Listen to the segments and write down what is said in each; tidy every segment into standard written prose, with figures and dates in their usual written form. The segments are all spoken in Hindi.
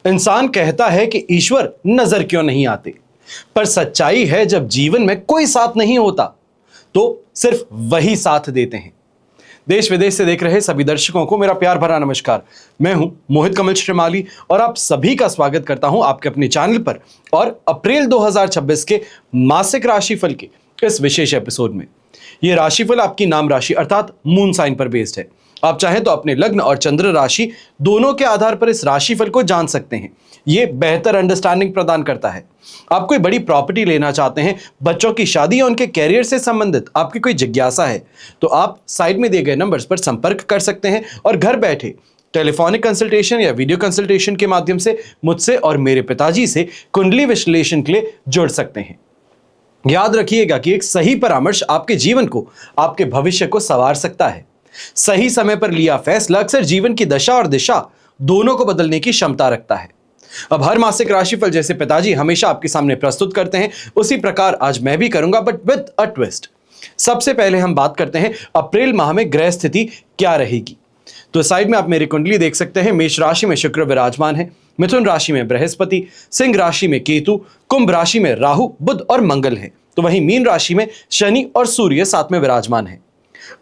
इंसान कहता है कि ईश्वर नजर क्यों नहीं आते, पर सच्चाई है जब जीवन में कोई साथ नहीं होता तो सिर्फ वही साथ देते हैं। देश विदेश से देख रहे सभी दर्शकों को मेरा प्यार भरा नमस्कार। मैं हूं मोहित कमल श्रीमाली और आप सभी का स्वागत करता हूं आपके अपने चैनल पर और अप्रैल 2026 के मासिक राशिफल के इस विशेष एपिसोड में। यह राशिफल आपकी नाम राशि अर्थात मून साइन पर बेस्ड है। आप चाहें तो अपने लग्न और चंद्र राशि दोनों के आधार पर इस राशिफल को जान सकते हैं। यह बेहतर अंडरस्टैंडिंग प्रदान करता है। आप कोई बड़ी प्रॉपर्टी लेना चाहते हैं, बच्चों की शादी या उनके कैरियर से संबंधित आपकी कोई जिज्ञासा है, तो आप साइड में दिए गए नंबर्स पर संपर्क कर सकते हैं और घर बैठे टेलीफोनिक कंसल्टेशन या वीडियो कंसल्टेशन के माध्यम से मुझसे और मेरे पिताजी से कुंडली विश्लेषण के लिए जुड़ सकते हैं। याद रखिएगा कि एक सही परामर्श आपके जीवन को, आपके भविष्य को संवार सकता है। सही समय पर लिया फैसला अक्सर जीवन की दशा और दिशा दोनों को बदलने की क्षमता रखता है। अब हर मासिक राशिफल जैसे पिताजी हमेशा आपके सामने प्रस्तुत करते हैं, उसी प्रकार आज मैं भी करूंगा, बट विद अ ट्विस्ट। सबसे पहले हम बात करते हैं अप्रैल माह में ग्रह स्थिति क्या रहेगी। तो साइड में आप मेरी कुंडली देख सकते हैं। मेष राशि में शुक्र विराजमान है, मिथुन राशि में बृहस्पति, सिंह राशि में केतु, कुंभ राशि में राहु, बुध और मंगल है। तो वहीं मीन राशि में शनि और सूर्य साथ में विराजमान है।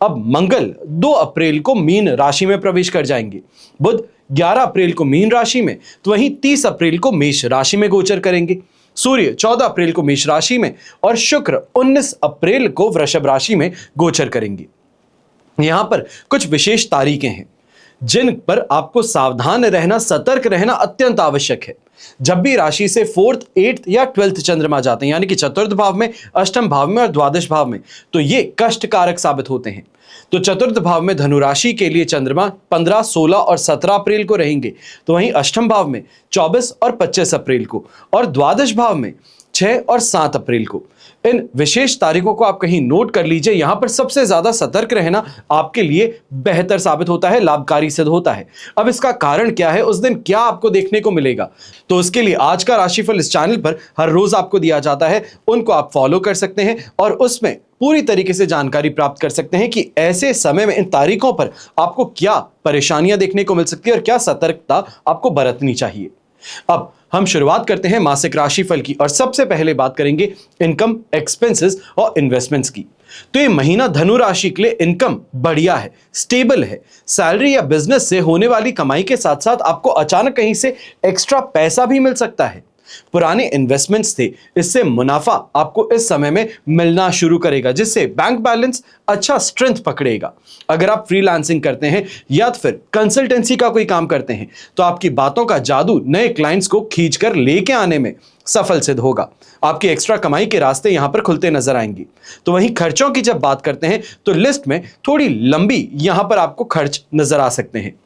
अब मंगल 2 अप्रैल को मीन राशि में प्रवेश कर जाएंगे, बुध 11 अप्रैल को मीन राशि में, तो वहीं 30 अप्रैल को मेष राशि में गोचर करेंगे। सूर्य 14 अप्रैल को मेष राशि में और शुक्र 19 अप्रैल को वृषभ राशि में गोचर करेंगे। यहां पर कुछ विशेष तारीखें हैं जिन पर आपको सावधान रहना, सतर्क रहना अत्यंत आवश्यक है। जब भी राशि से 4th, 8th या 12th चंद्रमा जाते हैं, यानी कि चतुर्थ भाव में, अष्टम भाव में और द्वादश भाव में, तो ये कष्टकारक साबित होते हैं। तो चतुर्थ भाव में धनु राशि के लिए चंद्रमा 15, 16 और 17 अप्रैल को रहेंगे, तो वहीं अष्टम भाव में 24 और 25 अप्रैल को और द्वादश भाव में 6 और 7 अप्रैल को। इन विशेष तारीखों को आप कहीं नोट कर लीजिए। यहां पर सबसे ज्यादा सतर्क रहना आपके लिए बेहतर साबित होता है, लाभकारी सिद्ध होता है। अब इसका कारण क्या है, उस दिन क्या आपको देखने को मिलेगा, तो उसके लिए आज का राशिफल इस चैनल पर हर रोज आपको दिया जाता है, उनको आप फॉलो कर सकते हैं और उसमें पूरी तरीके से जानकारी प्राप्त कर सकते हैं कि ऐसे समय में इन तारीखों पर आपको क्या परेशानियां देखने को मिल सकती है और क्या सतर्कता आपको बरतनी चाहिए। अब हम शुरुआत करते हैं मासिक राशिफल की और सबसे पहले बात करेंगे इनकम, एक्सपेंसेस और इन्वेस्टमेंट्स की। तो ये महीना धनु राशि के लिए इनकम बढ़िया है, स्टेबल है। सैलरी या बिजनेस से होने वाली कमाई के साथ साथ आपको अचानक कहीं से एक्स्ट्रा पैसा भी मिल सकता है। पुराने इन्वेस्टमेंट्स थे, इससे मुनाफा आपको इस समय में मिलना शुरू करेगा, जिससे बैंक बैलेंस अच्छा स्ट्रेंथ पकड़ेगा। अगर आप फ्रीलांसिंग करते हैं या फिर कंसल्टेंसी का कोई काम करते हैं, तो आपकी बातों का जादू नए क्लाइंट्स को खींचकर लेके आने में सफल सिद्ध होगा। आपकी एक्स्ट्रा कमाई के रास्ते यहां पर खुलते नजर आएंगे। तो वहीं खर्चों की जब बात करते हैं तो लिस्ट में थोड़ी लंबी यहां पर आपको खर्च नजर आ सकते हैं।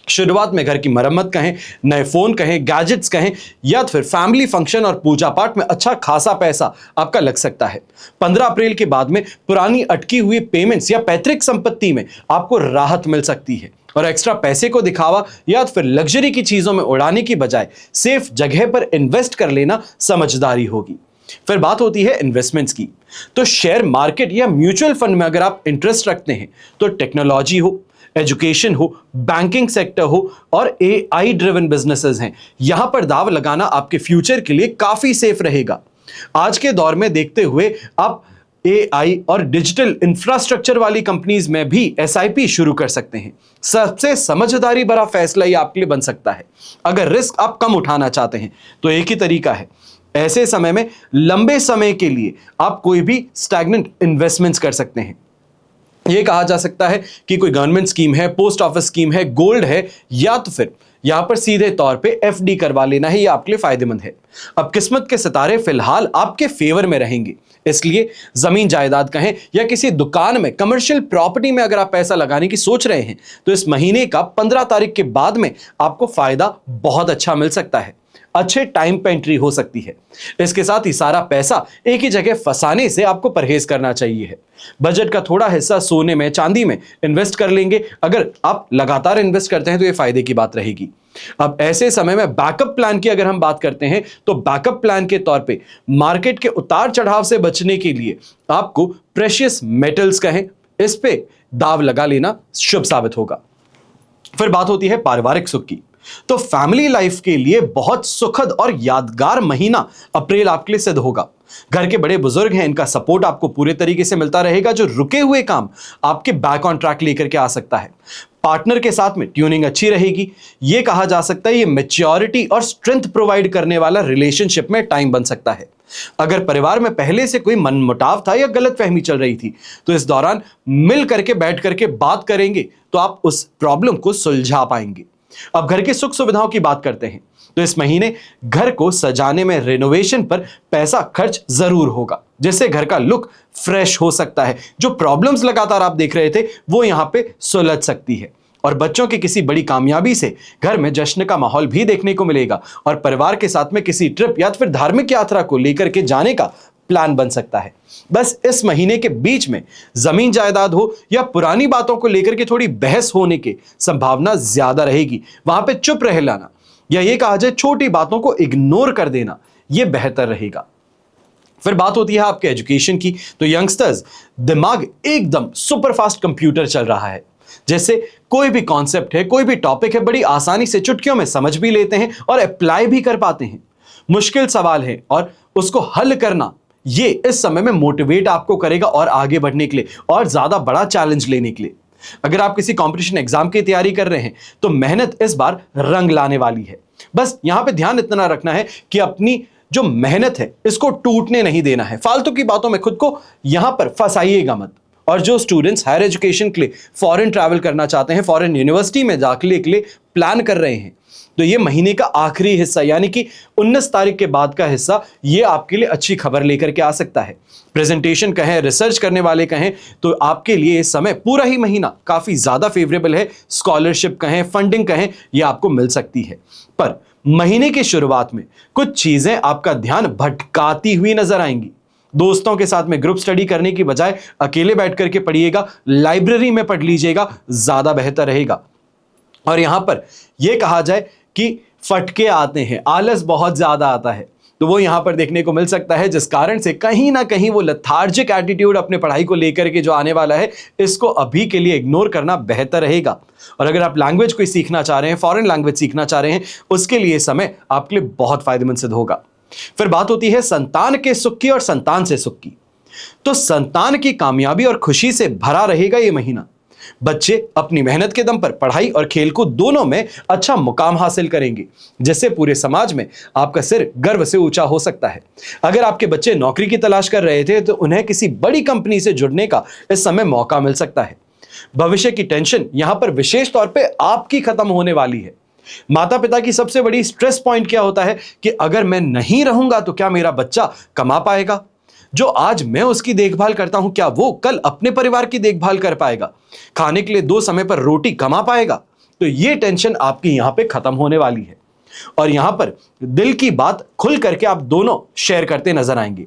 शुरुआत में घर की मरम्मत कहें, नए फोन कहें, गैजेट्स कहें या फिर फैमिली फंक्शन और पूजा पाठ में अच्छा खासा पैसा आपका लग सकता है। 15 अप्रैल के बाद में पुरानी अटकी हुई पेमेंट्स या पैतृक संपत्ति में आपको राहत मिल सकती है और एक्स्ट्रा पैसे को दिखावा या फिर लग्जरी की चीजों में उड़ाने की बजाय सेफ जगह पर इन्वेस्ट कर लेना समझदारी होगी। फिर बात होती है इन्वेस्टमेंट्स की। तो शेयर मार्केट या म्यूचुअल फंड में अगर आप इंटरेस्ट रखते हैं तो टेक्नोलॉजी हो, एजुकेशन हो, बैंकिंग सेक्टर हो और AI ड्रिवन बिजनेसेस हैं, यहां पर दाव लगाना आपके फ्यूचर के लिए काफी सेफ रहेगा। आज के दौर में देखते हुए आप AI और डिजिटल इंफ्रास्ट्रक्चर वाली कंपनीज में भी SIP शुरू कर सकते हैं। सबसे समझदारी भरा फैसला ये आपके लिए बन सकता है। अगर रिस्क आप कम उठाना चाहते हैं तो एक ही तरीका है, ऐसे समय में लंबे समय के लिए आप कोई भी स्टैग्नेंट इन्वेस्टमेंट्स कर सकते हैं। यह कहा जा सकता है कि कोई गवर्नमेंट स्कीम है, पोस्ट ऑफिस स्कीम है, गोल्ड है या तो फिर यहां पर सीधे तौर पे FD करवा लेना ही आपके लिए फायदेमंद है। अब किस्मत के सितारे फिलहाल आपके फेवर में रहेंगे, इसलिए जमीन जायदाद कहें या किसी दुकान में, कमर्शियल प्रॉपर्टी में अगर आप पैसा लगाने की सोच रहे हैं तो इस महीने का 15 तारीख के बाद में आपको फायदा बहुत अच्छा मिल सकता है। अच्छे टाइम पे एंट्री हो सकती है। इसके साथ ही सारा पैसा एक ही जगह फंसाने से आपको परहेज करना चाहिए है। बजट का थोड़ा हिस्सा सोने में, चांदी में इन्वेस्ट कर लेंगे। अगर आप लगातार इन्वेस्ट करते हैं तो ये फायदे की बात रहेगी। अब ऐसे समय में बैकअप प्लान की अगर हम बात करते हैं तो बैकअप प्लान के तौर पे मार्केट के उतार चढ़ाव से बचने के लिए आपको प्रेशियस मेटल्स कहें, इस पे दाव लगा लेना शुभ साबित होगा। फिर बात होती है पारिवारिक सुख की। तो फैमिली लाइफ के लिए बहुत सुखद और यादगार महीना अप्रैल आपके लिए सिद्ध होगा। घर के बड़े बुजुर्ग हैं, इनका सपोर्ट आपको पूरे तरीके से मिलता रहेगा, जो रुके हुए काम आपके बैक ऑन ट्रैक लेकर के आ सकता है। पार्टनर के साथ में ट्यूनिंग अच्छी रहेगी। यह कहा जा सकता है ये मैच्योरिटी और स्ट्रेंथ प्रोवाइड करने वाला रिलेशनशिप में टाइम बन सकता है। अगर परिवार में पहले से कोई मनमुटाव था या गलतफहमी चल रही थी, तो इस दौरान मिल करके बैठ करके बात करेंगे तो आप उस प्रॉब्लम को सुलझा पाएंगे। अब घर के सुख सुविधाओं की बात करते हैं, तो इस महीने घर को सजाने में रेनोवेशन पर पैसा खर्च जरूर होगा, जिससे घर का लुक फ्रेश हो सकता है। जो प्रॉब्लम्स लगातार आप देख रहे थे वो यहां पे सुलझ सकती है। और बच्चों की किसी बड़ी कामयाबी से घर में जश्न का माहौल भी देखने को मिलेगा और परिवार के साथ में किसी ट्रिप या फिर धार्मिक यात्रा को लेकर के जाने का प्लान बन सकता है। बस इस महीने के बीच में जमीन जायदाद हो या पुरानी बातों को लेकर के थोड़ी बहस होने की संभावना ज्यादा रहेगी। वहां पे चुप रह लाना या ये कहा जाए छोटी बातों को इग्नोर कर देना, यह बेहतर रहेगा। फिर बात होती है आपके एजुकेशन की, तो यंगस्टर्स दिमाग एकदम सुपरफास्ट कंप्यूटर चल रहा है। जैसे कोई भी कॉन्सेप्ट है, कोई भी टॉपिक है, बड़ी आसानी से चुटकियों में समझ भी लेते हैं और अप्लाई भी कर पाते हैं। मुश्किल सवाल है और उसको हल करना, ये इस समय में मोटिवेट आपको करेगा और आगे बढ़ने के लिए और ज्यादा बड़ा चैलेंज लेने के लिए। अगर आप किसी कंपटीशन एग्जाम की तैयारी कर रहे हैं तो मेहनत इस बार रंग लाने वाली है। बस यहां पे ध्यान इतना रखना है कि अपनी जो मेहनत है इसको टूटने नहीं देना है। फालतू की बातों में खुद को यहां पर फंसाइएगा मत। और जो स्टूडेंट्स हायर एजुकेशन के लिए फॉरेन ट्रैवल करना चाहते हैं, फॉरेन यूनिवर्सिटी में दाखिले के लिए प्लान कर रहे हैं, तो ये महीने का आखिरी हिस्सा यानी कि 19 तारीख के बाद का हिस्सा ये आपके लिए अच्छी खबर लेकर के आ सकता है। प्रेजेंटेशन कहें, रिसर्च करने वाले कहें, तो आपके लिए इस समय पूरा ही महीना काफी ज्यादा फेवरेबल है। स्कॉलरशिप कहें, फंडिंग कहें, ये आपको मिल सकती है। पर महीने की शुरुआत में कुछ चीजें आपका ध्यान भटकाती हुई नजर आएंगी। दोस्तों के साथ में ग्रुप स्टडी करने की बजाय अकेले बैठ करके पढ़िएगा, लाइब्रेरी में पढ़ लीजिएगा, ज्यादा बेहतर रहेगा। और यहां पर यह कहा जाए कि फटके आते हैं, आलस बहुत ज्यादा आता है, तो वो यहां पर देखने को मिल सकता है, जिस कारण से कहीं ना कहीं वो लेथार्जिक एटीट्यूड अपने पढ़ाई को लेकर के जो आने वाला है, इसको अभी के लिए इग्नोर करना बेहतर रहेगा। और अगर आप लैंग्वेज कोई सीखना चाह रहे हैं, फॉरेन लैंग्वेज सीखना चाह रहे हैं, उसके लिए समय आपके लिए बहुत फायदेमंद सिद्ध होगा। फिर बात होती है संतान के सुख की और संतान से सुख की, तो संतान की कामयाबी और खुशी से भरा रहेगा ये महीना। बच्चे अपनी मेहनत के दम पर पढ़ाई और खेलकूद दोनों में अच्छा मुकाम हासिल करेंगे, जिससे पूरे समाज में आपका सिर गर्व से ऊंचा हो सकता है। अगर आपके बच्चे नौकरी की तलाश कर रहे थे तो उन्हें किसी बड़ी कंपनी से जुड़ने का इस समय मौका मिल सकता है। भविष्य की टेंशन यहां पर विशेष तौर पे आपकी खत्म होने वाली है। माता पिता की सबसे बड़ी स्ट्रेस पॉइंट क्या होता है कि अगर मैं नहीं रहूंगा तो क्या मेरा बच्चा कमा पाएगा? जो आज मैं उसकी देखभाल करता हूं, क्या वो कल अपने परिवार की देखभाल कर पाएगा? खाने के लिए 2 समय पर रोटी कमा पाएगा? तो ये टेंशन आपकी यहां पे खत्म होने वाली है और यहां पर दिल की बात खुल करके आप दोनों शेयर करते नजर आएंगे।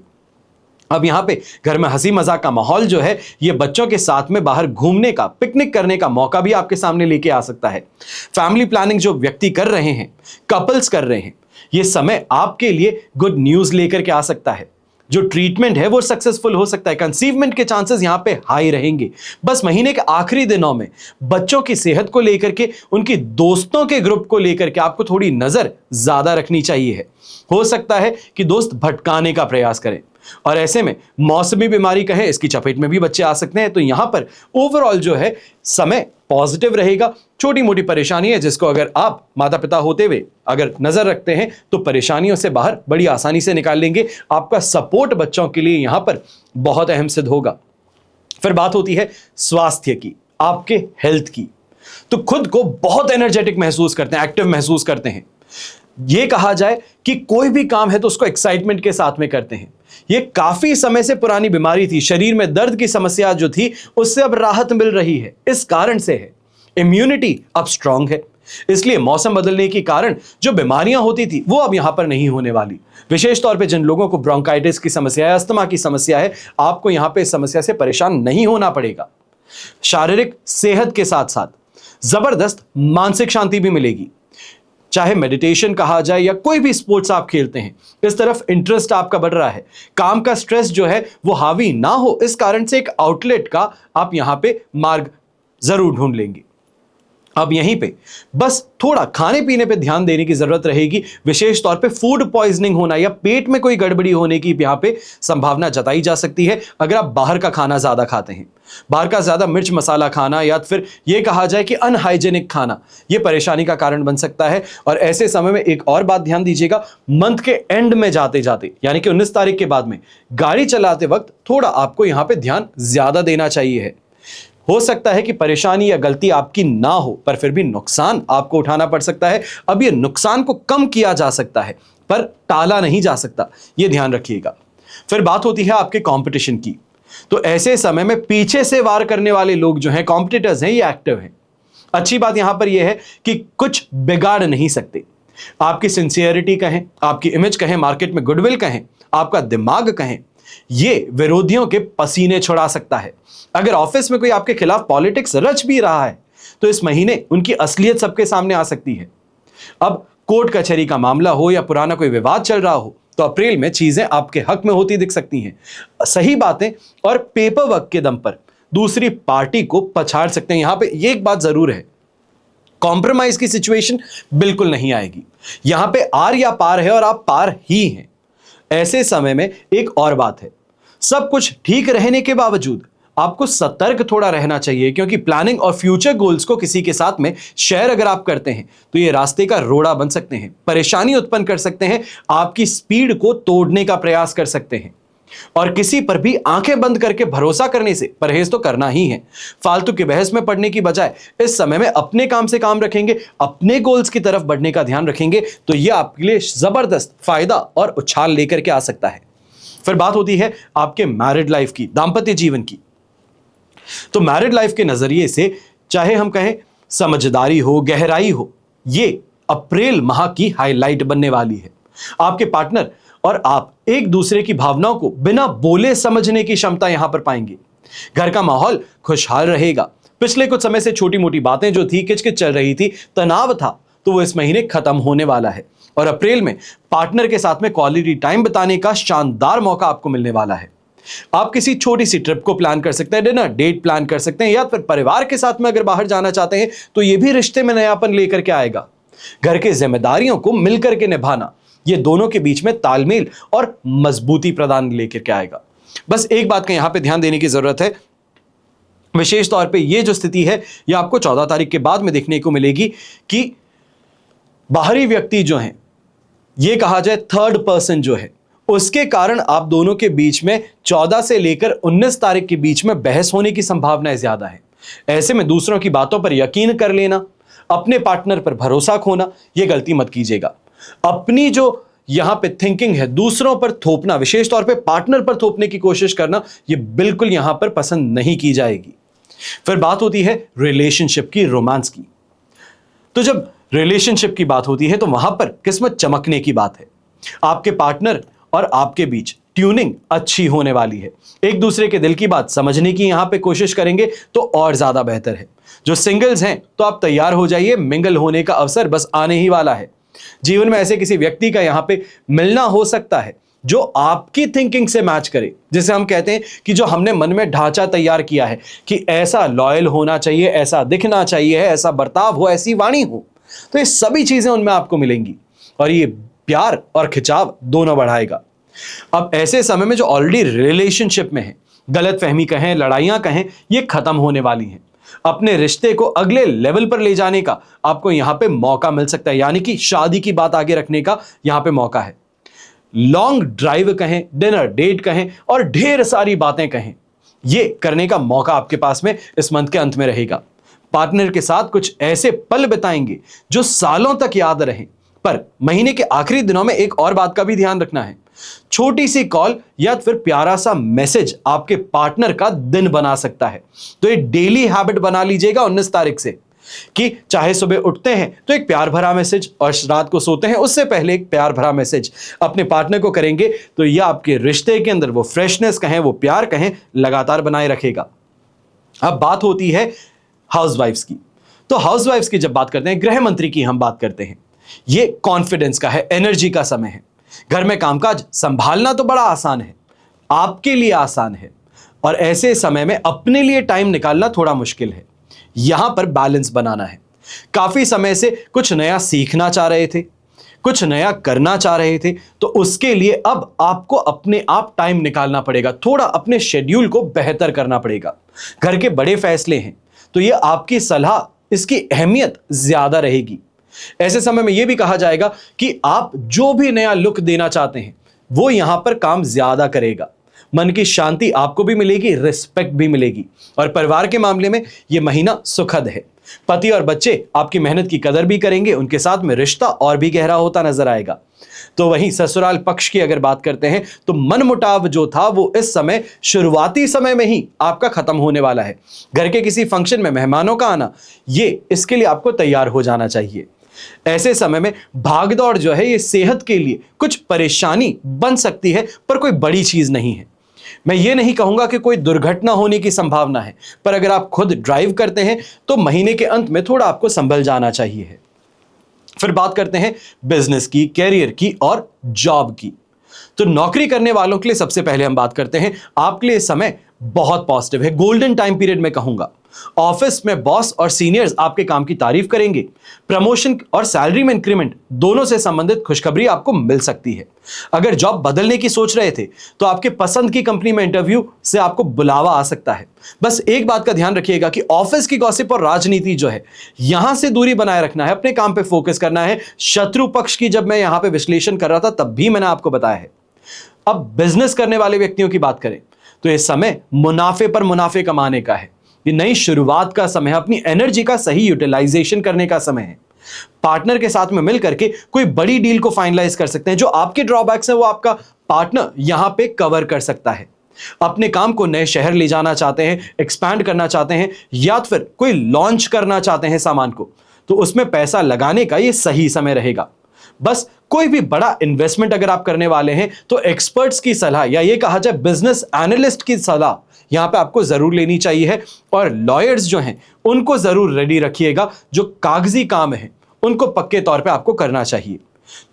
अब यहां पे घर में हंसी मजाक का माहौल जो है, ये बच्चों के साथ में बाहर घूमने का, पिकनिक करने का मौका भी आपके सामने लेके आ सकता है। फैमिली प्लानिंग जो व्यक्ति कर रहे हैं, कपल्स कर रहे हैं, ये समय आपके लिए गुड न्यूज लेकर के आ सकता है। जो ट्रीटमेंट है वो सक्सेसफुल हो सकता है, कंसीवमेंट के चांसेस यहां पे हाई रहेंगे। बस महीने के आखिरी दिनों में बच्चों की सेहत को लेकर के, उनकी दोस्तों के ग्रुप को लेकर के आपको थोड़ी नजर ज्यादा रखनी चाहिए है। हो सकता है कि दोस्त भटकाने का प्रयास करें और ऐसे में मौसमी बीमारी कहें, इसकी चपेट में भी बच्चे आ सकते हैं। तो यहां पर ओवरऑल जो है समय पॉजिटिव रहेगा। छोटी मोटी परेशानी है जिसको अगर आप माता पिता होते हुए अगर नजर रखते हैं तो परेशानियों से बाहर बड़ी आसानी से निकाल लेंगे। आपका सपोर्ट बच्चों के लिए यहां पर बहुत अहम सिद्ध होगा। फिर बात होती है स्वास्थ्य की, आपके हेल्थ की, तो खुद को बहुत एनर्जेटिक महसूस करते हैं, एक्टिव महसूस करते हैं। यह कहा जाए कि कोई भी काम है तो उसको एक्साइटमेंट के साथ में करते हैं। यह काफी समय से पुरानी बीमारी थी, शरीर में दर्द की समस्या जो थी उससे अब राहत मिल रही है। इस कारण से है इम्यूनिटी अब स्ट्रांग है, इसलिए मौसम बदलने के कारण जो बीमारियां होती थी वो अब यहां पर नहीं होने वाली। विशेष तौर पे जिन लोगों को ब्रोंकाइटिस की समस्या है, अस्थमा की समस्या है, आपको यहां पे इस समस्या से परेशान नहीं होना पड़ेगा। शारीरिक सेहत के साथ साथ जबरदस्त मानसिक शांति भी मिलेगी। चाहे मेडिटेशन कहा जाए या कोई भी स्पोर्ट्स आप खेलते हैं, इस तरफ इंटरेस्ट आपका बढ़ रहा है। काम का स्ट्रेस जो है वो हावी ना हो, इस कारण से एक आउटलेट का आप यहां पे मार्ग जरूर ढूंढ लेंगे। अब यहीं पे बस थोड़ा खाने पीने पे ध्यान देने की जरूरत रहेगी। विशेष तौर पे फूड पॉइजनिंग होना या पेट में कोई गड़बड़ी होने की यहां पे संभावना जताई जा सकती है अगर आप बाहर का खाना ज्यादा खाते हैं। बाहर का ज्यादा मिर्च मसाला खाना या फिर यह कहा जाए कि अनहाइजेनिक खाना, यह परेशानी का कारण बन सकता है। और ऐसे समय में एक और बात ध्यान दीजिएगा, मंथ के एंड में जाते जाते यानी कि 19 तारीख के बाद में गाड़ी चलाते वक्त थोड़ा आपको यहां पे ध्यान ज्यादा देना चाहिए है। हो सकता है कि परेशानी या गलती आपकी ना हो, पर फिर भी नुकसान आपको उठाना पड़ सकता है। अब ये नुकसान को कम किया जा सकता है पर टाला नहीं जा सकता, ये ध्यान रखिएगा। फिर बात होती है आपके कंपटीशन की। तो ऐसे समय में पीछे से वार करने वाले लोग जो हैं, कॉम्पिटिटर्स हैं, ये एक्टिव हैं। अच्छी बात यहां पर यह है कि कुछ बिगाड़ नहीं सकते। आपकी सिंसियरिटी कहें, आपकी इमेज कहें, मार्केट में गुडविल कहें, आपका दिमाग कहें, ये विरोधियों के पसीने छुड़ा सकता है। अगर ऑफिस में कोई आपके खिलाफ पॉलिटिक्स रच भी रहा है तो इस महीने उनकी असलियत सबके सामने आ सकती है। अब कोर्ट कचहरी का मामला हो या पुराना कोई विवाद चल रहा हो तो अप्रैल में चीजें आपके हक में होती दिख सकती हैं। सही बातें और पेपर वर्क के दम पर दूसरी पार्टी को पछाड़ सकते हैं। यहां पे ये एक बात जरूर है, कॉम्प्रोमाइज की सिचुएशन बिल्कुल नहीं आएगी। यहां पे आर या पार है और आप पार ही हैं। ऐसे समय में एक और बात है, सब कुछ ठीक रहने के बावजूद आपको सतर्क थोड़ा रहना चाहिए, क्योंकि प्लानिंग और फ्यूचर गोल्स को किसी के साथ में शेयर अगर आप करते हैं तो ये रास्ते का रोड़ा बन सकते हैं, परेशानी उत्पन्न कर सकते हैं, आपकी स्पीड को तोड़ने का प्रयास कर सकते हैं। और किसी पर भी आंखें बंद करके भरोसा करने से परहेज तो करना ही है। फालतू की बहस में पड़ने की बजाय इस समय में अपने काम से काम रखेंगे, अपने गोल्स की तरफ बढ़ने का ध्यान रखेंगे तो यह आपके लिए जबरदस्त फायदा और उछाल लेकर के आ सकता है। फिर बात होती है आपके मैरिड लाइफ की, दांपत्य जीवन की। तो मैरिड लाइफ के नजरिए से चाहे हम कहें समझदारी हो, गहराई हो, ये अप्रैल माह की हाईलाइट बनने वाली है। आपके पार्टनर और आप एक दूसरे की भावनाओं को बिना बोले समझने की क्षमता यहां पर पाएंगे। घर का माहौल खुशहाल रहेगा। पिछले कुछ समय से छोटी मोटी बातें जो थी, किचकिच चल रही थी, तनाव था, तो वो इस महीने खत्म होने वाला है। और अप्रैल में पार्टनर के साथ में क्वालिटी टाइम बिताने का शानदार मौका आपको मिलने वाला है। आप किसी छोटी सी ट्रिप को प्लान कर सकते हैं, डिनर डेट प्लान कर सकते हैं, या फिर परिवार के साथ में अगर बाहर जाना चाहते हैं तो यह भी रिश्ते में नयापन लेकर के आएगा। घर की जिम्मेदारियों को मिलकर के निभाना, ये दोनों के बीच में तालमेल और मजबूती प्रदान लेकर के आएगा। बस एक बात का यहां पे ध्यान देने की जरूरत है, विशेष तौर पे ये जो स्थिति है ये आपको 14 तारीख के बाद में देखने को मिलेगी कि बाहरी व्यक्ति जो है, ये कहा जाए थर्ड पर्सन जो है, उसके कारण आप दोनों के बीच में 14 से लेकर 19 तारीख के बीच में बहस होने की संभावना ज्यादा है। ऐसे में दूसरों की बातों पर यकीन कर लेना, अपने पार्टनर पर भरोसा खोना, यह गलती मत कीजिएगा। अपनी जो यहां पे थिंकिंग है दूसरों पर थोपना, विशेष तौर पे पार्टनर पर थोपने की कोशिश करना, यह बिल्कुल यहां पर पसंद नहीं की जाएगी। फिर बात होती है रिलेशनशिप की, रोमांस की। तो जब रिलेशनशिप की बात होती है तो वहां पर किस्मत चमकने की बात है। आपके पार्टनर और आपके बीच ट्यूनिंग अच्छी होने वाली है। एक दूसरे के दिल की बात समझने की यहां पे कोशिश करेंगे तो और ज्यादा बेहतर है। जो सिंगल्स हैं तो आप तैयार हो जाइए, मिंगल होने का अवसर बस आने ही वाला है। जीवन में ऐसे किसी व्यक्ति का यहां पे मिलना हो सकता है जो आपकी थिंकिंग से मैच करे, जिसे हम कहते हैं कि जो हमने मन में ढांचा तैयार किया है कि ऐसा लॉयल होना चाहिए, ऐसा दिखना चाहिए, ऐसा बर्ताव हो, ऐसी वाणी हो, तो ये सभी चीजें उनमें आपको मिलेंगी और ये प्यार और खिंचाव दोनों बढ़ाएगा। अब ऐसे समय में जो ऑलरेडी रिलेशनशिप में है, गलतफहमी कहें, लड़ाइयां कहें, ये खत्म होने वाली हैं। अपने रिश्ते को अगले लेवल पर ले जाने का आपको यहां पे मौका मिल सकता है, यानी कि शादी की बात आगे रखने का यहां पे मौका है। लॉन्ग ड्राइव कहें, डिनर डेट कहें और ढेर सारी बातें कहें, ये करने का मौका आपके पास में इस मंथ के अंत में रहेगा। पार्टनर के साथ कुछ ऐसे पल बिताएंगे जो सालों तक याद रहें। पर महीने के आखिरी दिनों में एक और बात का भी ध्यान रखना है, छोटी सी कॉल या फिर प्यारा सा मैसेज आपके पार्टनर का दिन बना सकता है। तो ये डेली हैबिट बना लीजिएगा 19 तारीख से कि चाहे सुबह उठते हैं तो एक प्यार भरा मैसेज और रात को सोते हैं उससे पहले एक प्यार भरा मैसेज अपने पार्टनर को करेंगे तो यह आपके रिश्ते के अंदर वो फ्रेशनेस कहें, वो प्यार कहें, लगातार बनाए रखेगा। अब बात होती है हाउसवाइफ्स की। तो हाउसवाइफ्स की जब बात करते हैं, गृह मंत्री की हम बात करते हैं, ये कॉन्फिडेंस का है, एनर्जी का समय है। घर में कामकाज संभालना तो बड़ा आसान है, आपके लिए आसान है, और ऐसे समय में अपने लिए टाइम निकालना थोड़ा मुश्किल है। यहां पर बैलेंस बनाना है। काफी समय से कुछ नया सीखना चाह रहे थे, कुछ नया करना चाह रहे थे, तो उसके लिए अब आपको अपने आप टाइम निकालना पड़ेगा, थोड़ा अपने शेड्यूल को बेहतर करना पड़ेगा। घर के बड़े फैसले हैं तो ये आपकी सलाह, इसकी अहमियत ज्यादा रहेगी। ऐसे समय में यह भी कहा जाएगा कि आप जो भी नया लुक देना चाहते हैं वो यहां पर काम ज्यादा करेगा। मन की शांति आपको भी मिलेगी, रिस्पेक्ट भी मिलेगी। और परिवार के मामले में यह महीना सुखद है। पति और बच्चे आपकी मेहनत की कदर भी करेंगे, उनके साथ में रिश्ता और भी गहरा होता नजर आएगा। तो वहीं ससुराल पक्ष की अगर बात करते हैं तो मनमुटाव जो था वो इस समय शुरुआती समय में ही आपका खत्म होने वाला है। घर के किसी फंक्शन में मेहमानों का आना, ये इसके लिए आपको तैयार हो जाना चाहिए। ऐसे समय में भागदौड़ जो है ये सेहत के लिए कुछ परेशानी बन सकती है, पर कोई बड़ी चीज नहीं है। मैं ये नहीं कहूंगा कि कोई दुर्घटना होने की संभावना है, पर अगर आप खुद ड्राइव करते हैं तो महीने के अंत में थोड़ा आपको संभल जाना चाहिए। फिर बात करते हैं बिजनेस की, कैरियर की और जॉब की। तो नौकरी करने वालों के लिए सबसे पहले हम बात करते हैं, आपके लिए समय बहुत पॉजिटिव है, गोल्डन टाइम पीरियड में कहूंगा। ऑफिस में बॉस और सीनियर्स आपके काम की तारीफ करेंगे। प्रमोशन और सैलरी में इंक्रीमेंट दोनों से संबंधित खुशखबरी आपको मिल सकती है। अगर जॉब बदलने की सोच रहे थे तो आपके पसंद की कंपनी में इंटरव्यू से आपको बुलावा आ सकता है। बस एक बात का ध्यान रखिएगा कि ऑफिस की गॉसिप और राजनीति जो है यहां से दूरी बनाए रखना है, अपने काम पे फोकस करना है। शत्रु पक्ष की जब मैं यहां पे विश्लेषण कर रहा था तब भी मैंने आपको बताया है। अब बिजनेस करने वाले व्यक्तियों की बात करें तो यह समय मुनाफे पर मुनाफे कमाने का है। ये नई शुरुआत का समय है, अपनी एनर्जी का सही यूटिलाइजेशन करने का समय है। पार्टनर के साथ में मिलकर के कोई बड़ी डील को फाइनलाइज कर सकते हैं। जो आपके ड्रॉबैक्स हैं वो आपका पार्टनर यहां पे कवर कर सकता है। अपने काम को नए शहर ले जाना चाहते हैं, एक्सपैंड करना चाहते हैं, या फिर कोई लॉन्च करना चाहते हैं सामान को, तो उसमें पैसा लगाने का ये सही समय रहेगा। बस कोई भी बड़ा इन्वेस्टमेंट अगर आप करने वाले हैं तो एक्सपर्ट्स की सलाह, या ये कहा जाए बिजनेस एनालिस्ट की सलाह यहां पे आपको जरूर लेनी चाहिए है। और लॉयर्स जो हैं उनको जरूर रेडी रखिएगा। जो कागजी काम है उनको पक्के तौर पे आपको करना चाहिए।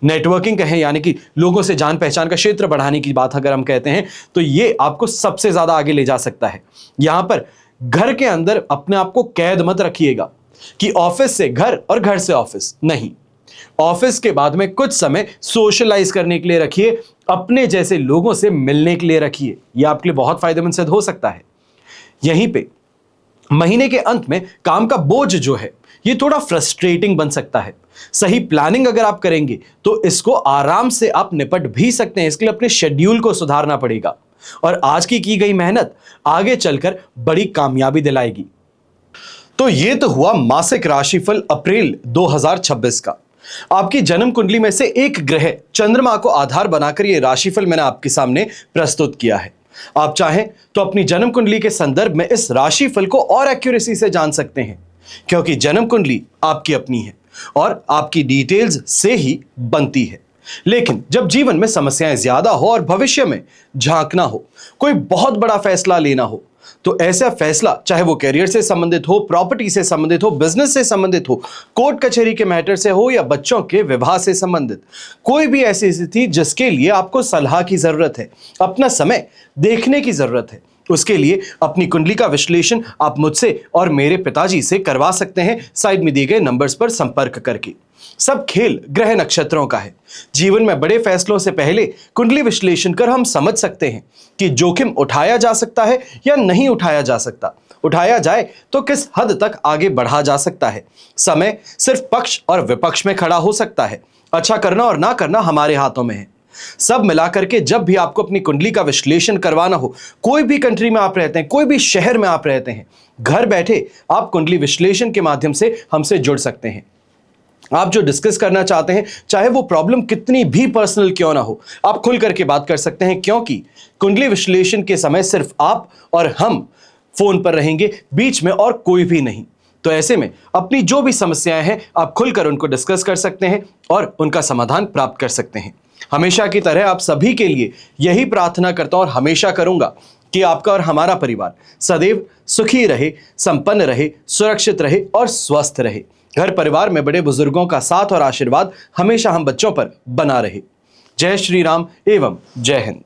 नेटवर्किंग कहें, यानी कि लोगों से जान पहचान का क्षेत्र बढ़ाने की बात अगर हम कहते हैं तो ये आपको सबसे ज्यादा आगे ले जा सकता है। यहां पर घर के अंदर अपने आप को कैद मत रखिएगा कि ऑफिस से घर और घर से ऑफिस नहीं। ऑफिस के बाद में कुछ समय सोशलाइज करने के लिए रखिए, अपने जैसे लोगों से मिलने के लिए रखिए। यह आपके लिए बहुत फायदेमंद सिद्ध हो सकता है। यहीं पे महीने के अंत में काम का बोझ जो है ये थोड़ा फ्रस्ट्रेटिंग बन सकता है। सही प्लानिंग अगर आप करेंगे तो इसको आराम से आप निपट भी सकते हैं। इसके लिए अपने शेड्यूल को सुधारना पड़ेगा और आज की गई मेहनत आगे चलकर बड़ी कामयाबी दिलाएगी। तो ये तो हुआ मासिक राशिफल अप्रैल 2026 का। आपकी जन्म कुंडली में से एक ग्रह चंद्रमा को आधार बनाकर यह राशिफल मैंने आपके सामने प्रस्तुत किया है। आप चाहें तो अपनी जन्म कुंडली के संदर्भ में इस राशिफल को और एक्यूरेसी से जान सकते हैं, क्योंकि जन्म कुंडली आपकी अपनी है और आपकी डिटेल्स से ही बनती है। लेकिन जब जीवन में समस्याएं ज्यादा हो और भविष्य में झांकना हो, कोई बहुत बड़ा फैसला लेना हो, तो ऐसा फैसला चाहे वो करियर से संबंधित हो, प्रॉपर्टी से संबंधित हो, बिजनेस से संबंधित हो, कोर्ट कचहरी के मैटर से हो, या बच्चों के विवाह से संबंधित कोई भी ऐसी स्थिति जिसके लिए आपको सलाह की जरूरत है, अपना समय देखने की जरूरत है, उसके लिए अपनी कुंडली का विश्लेषण आप मुझसे और मेरे पिताजी से करवा सकते हैं साइड में दिए गए नंबर्स पर संपर्क करके। सब खेल ग्रह नक्षत्रों का है। जीवन में बड़े फैसलों से पहले कुंडली विश्लेषण कर हम समझ सकते हैं कि जोखिम उठाया जा सकता है या नहीं उठाया जा सकता। उठाया जाए तो किस हद तक आगे बढ़ा जा सकता है। समय सिर्फ पक्ष और विपक्ष में खड़ा हो सकता है। अच्छा करना और ना करना हमारे हाथों में है। सब मिलाकर के जब भी आपको अपनी कुंडली का विश्लेषण करवाना हो, कोई भी कंट्री में आप रहते हैं, कोई भी शहर में आप रहते हैं, घर बैठे आप कुंडली विश्लेषण के माध्यम से हमसे जुड़ सकते हैं। आप जो डिस्कस करना चाहते हैं, चाहे वो प्रॉब्लम कितनी भी पर्सनल क्यों ना हो, आप खुल करके बात कर सकते हैं, क्योंकि कुंडली विश्लेषण के समय सिर्फ आप और हम फोन पर रहेंगे, बीच में और कोई भी नहीं। तो ऐसे में अपनी जो भी समस्याएं हैं आप खुलकर उनको डिस्कस कर सकते हैं और उनका समाधान प्राप्त कर सकते हैं। हमेशा की तरह आप सभी के लिए यही प्रार्थना करता हूं और हमेशा करूंगा कि आपका और हमारा परिवार सदैव सुखी रहे, संपन्न रहे, सुरक्षित रहे और स्वस्थ रहे। घर परिवार में बड़े बुजुर्गों का साथ और आशीर्वाद हमेशा हम बच्चों पर बना रहे। जय श्री राम एवं जय हिंद।